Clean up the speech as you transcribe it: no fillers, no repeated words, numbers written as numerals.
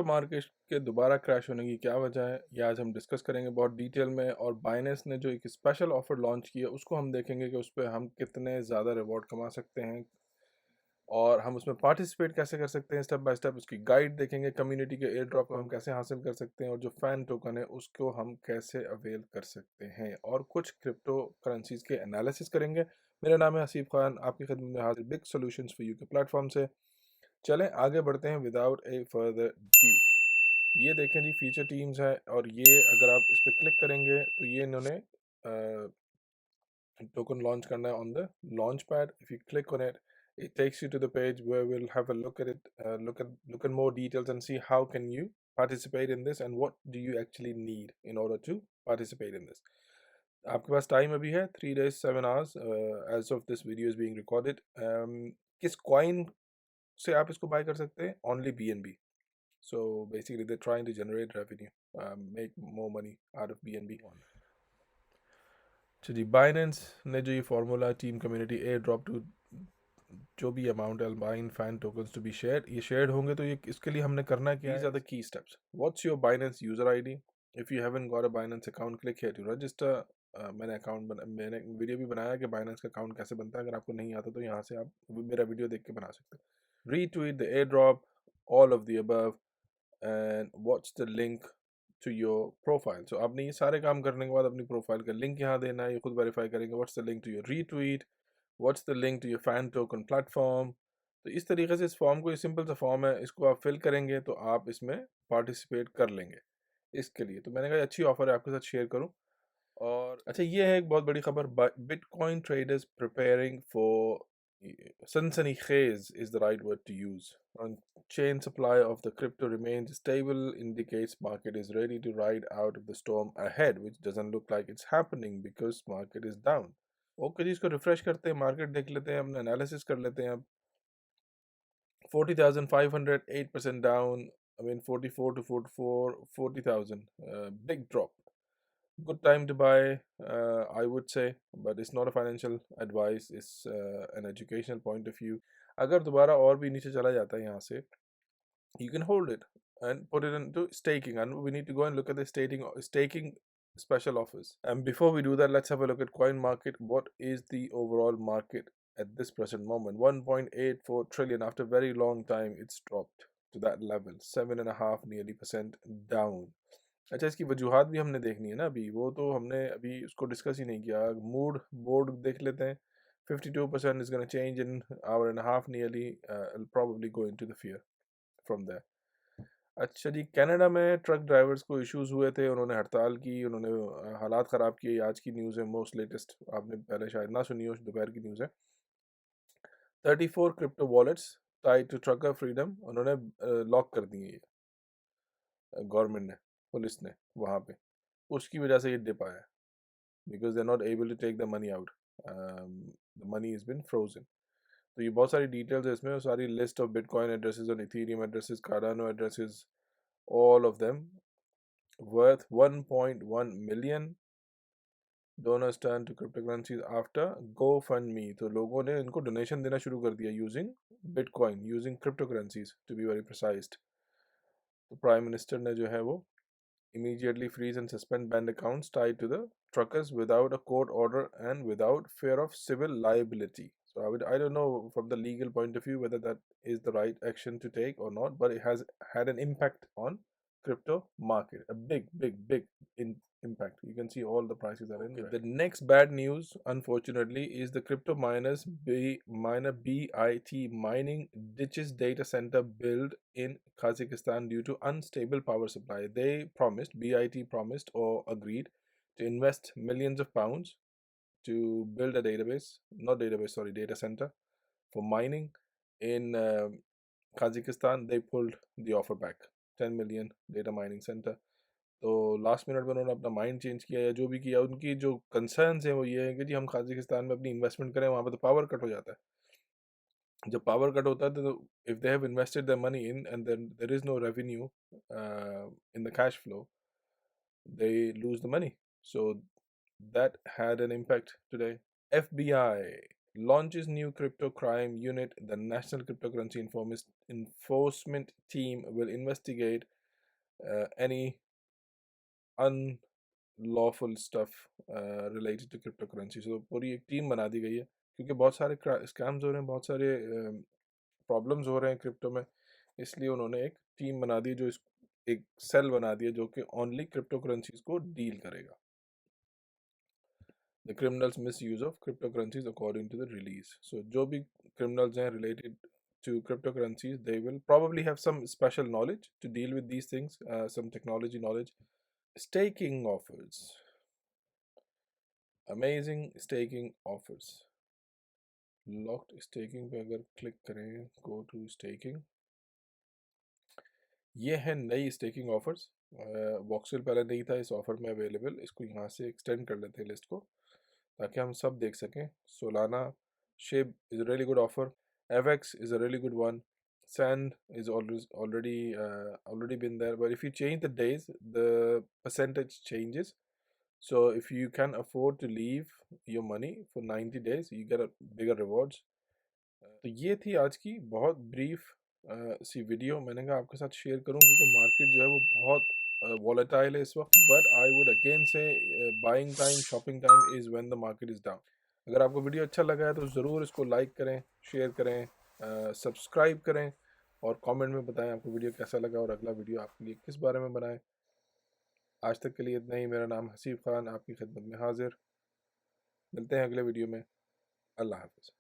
Market के दोबारा crash होने की क्या वजह है, ये आज हम डिस्कस करेंगे बहुत डिटेल में। और बाइनेंस ने जो एक स्पेशल ऑफर लॉन्च किया उसको हम देखेंगे कि उस पर हम कितने ज़्यादा रिवॉर्ड कमा सकते हैं और हम उसमें पार्टिसिपेट कैसे कर सकते हैं। स्टेप बाय स्टेप उसकी गाइड देखेंगे। कम्युनिटी के एयर ड्रॉप को हम कैसे हासिल कर सकते हैं और जो फैन टोकन है उसको हम कैसे अवेल कर सकते हैं, और कुछ क्रिप्टो करेंसीज के एनालिसिस करेंगे। मेरा नाम है हसीब खान, आपकी खिदमत में हाजिर बिग सॉल्यूशंस फॉर यू के प्लेटफॉर्म से। चलें आगे बढ़ते हैं विदाउट ए फर्दर ड्यू। ये देखें जी, फीचर टीम्स है और ये अगर आप इस पर क्लिक करेंगे तो ये इन्होंने token launch करना है on the launchpad. If you click on it, it takes you to the page where we'll have a look at it, look at more details and see how can you participate in this and what do you actually need in order to participate in this. आपके पास time अभी है 3 days 7 hours as of this video is being recorded. किस coin से आप इसको bye कर सकते हैं? Only BNB. So basically they're trying to generate revenue, make more money out of BNB. अच्छा जी, बाइनेंस ने जो ये formula team community airdrop to जो भी अमाउंट है Binance fan tokens to be share, ये शेयर्ड होंगे तो ये इसके लिए हमने करना क्या है? These are the key steps. What's your Binance user ID? If you haven't got a Binance account, click here to register. मैंने वीडियो भी बनाया कि बाइनेंस का अकाउंट कैसे बनता है। अगर आपको नहीं आता तो यहाँ से आप मेरा वीडियो देख के बना सकते हैं। Retweet the airdrop, all of the above, and what's the link to your profile. So आपने ये सारे काम करने के बाद अपनी प्रोफाइल का लिंक यहाँ देना है, ये खुद वेरीफाई करेंगे। What's the link to your retweet, what's the link to your fan token platform. तो इस तरीके से इस फॉर्म को, ये सिंपल सा फॉर्म है, इसको आप फिल करेंगे तो आप इसमें पार्टिसिपेट कर लेंगे। इसके लिए तो मैंने कहा अच्छी ऑफर है, आपके साथ शेयर करूं। और अच्छा, ये है एक बहुत बड़ी खबर, बिटकॉइन ट्रेडर्स प्रिपेयरिंग फॉर सनसनीखेज is the right word to use. Chain supply of the crypto remains stable, indicates market is ready to ride out of the storm ahead, which doesn't look like it's happening because market is down. Okay ji, इसको refresh करते हैं, market देख लेते हैं, अपना analysis कर लेते हैं। अब 40,500, 8% down. I mean 44 to 44, 40,000, big drop. Good time to buy, I would say, but it's not a financial advice, it's an educational point of view. अगर दोबारा और भी नीचे चला जाता है यहाँ से, you can hold it and put it into staking, and we need to go and look at the staking special offers. And before we do that, let's have a look at coin market. What is the overall market at this present moment? 1.84 trillion. After a very long time it's dropped to that level, 7.5 nearly percent down. अच्छा, इसकी वजूहात भी हमने देखनी है ना, अभी वो तो हमने अभी उसको डिस्कस ही नहीं किया। मूड बोर्ड देख लेते हैं। 52% is going to change in hour and a half nearly. It'll probably go into the fear from there. अच्छा जी, कनाडा में ट्रक ड्राइवर्स को इश्यूज हुए थे, उन्होंने हड़ताल की, उन्होंने हालात ख़राब किए। आज की न्यूज़ है, मोस्ट लेटेस्ट, आपने पहले शायद ना सुनी हो, दोपहर की न्यूज़ है। 34 crypto wallets tied to trucker freedom उन्होंने लॉक कर दिए, गवर्नमेंट ने, पुलिस ने वहाँ पे। उसकी वजह से ये डिप आया, because they are not able to take the money out, the money is been frozen. तो ये बहुत सारी डिटेल्स है इसमें, सारी लिस्ट ऑफ बिटकॉइन एड्रेसेस और Ethereum addresses, Cardano addresses, all of them worth 1.1 million. Donors turn to cryptocurrencies after GoFundMe. तो लोगों ने इनको डोनेशन देना शुरू कर दिया using Bitcoin, using cryptocurrencies to be very precise. तो प्राइम मिनिस्टर ने जो है वो immediately freeze and suspend banned accounts tied to the truckers without a court order and without fear of civil liability. So I don't know from the legal point of view whether that is the right action to take or not, but it has had an impact on crypto market, a big impact. You can see all the prices are in red. The next bad news, unfortunately, is the crypto miners miner BIT mining ditches data center build in Kazakhstan due to unstable power supply. BIT promised or agreed to invest millions of pounds to build a data center for mining in Kazakhstan. They pulled the offer back. 10 million data mining center. तो last minute में उन्होंने अपना mind change किया या जो भी किया। उनकी जो कंसर्न्स हैं वो ये है कि जी हम काजाकिस्तान में अपनी इन्वेस्टमेंट करें, वहाँ पे तो पावर कट हो जाता है। जब पावर कट होता है तो if they have invested the money in and then there is no revenue in the cash flow, they lose the money. So that had an impact today. FBI launches new crypto crime unit. The National Cryptocurrency Enforcement Team will investigate any unlawful stuff related to cryptocurrency. So पूरी एक team बना दी गई है, क्योंकि बहुत सारे scams हो रहे हैं, बहुत सारे प्रॉब्लम्स हो रहे हैं क्रिप्टो में, इसलिए उन्होंने एक टीम बना दी, जो इस एक सेल बना दिया जो कि ओनली क्रिप्टो करेंसीज को डील करेगा। The criminals misuse of cryptocurrencies according to the release. So जो भी क्रिमिनल्स हैं related to cryptocurrencies, they will probably have some special knowledge to deal with these things, some technology knowledge. Staking offers, amazing staking offers. Locked staking पे अगर click करें, go to staking, ये है नई staking offers. वॉक्सवेल पहले नहीं था इस ऑफर में अवेलेबल, इसको यहाँ से एक्सटेंड कर लेते हैं लिस्ट को, ताकि हम सब देख सकें। Solana Shib is a really good offer, Avax is a really good one, sand is already been there, but if you change the days, the percentage changes. So if you can afford to leave your money for 90 days, you get a bigger rewards. तो ये थी आज की बहुत brief सी video, मैंने कहा आपके साथ शेयर करूं, क्योंकि मार्केट जो है वो बहुत वॉलेटाइल है इस वक्त। बट आई वुड अगेन से buying time, shopping time is when the market is down. अगर आपको वीडियो अच्छा लगा है तो ज़रूर इसको लाइक करें, शेयर करें, सब्सक्राइब करें, और कमेंट में बताएं आपको वीडियो कैसा लगा और अगला वीडियो आपके लिए किस बारे में बनाएं। आज तक के लिए इतना ही। मेरा नाम हसीब खान, आपकी खिदमत में हाजिर। मिलते हैं अगले वीडियो में। अल्लाह हाफ़िज़।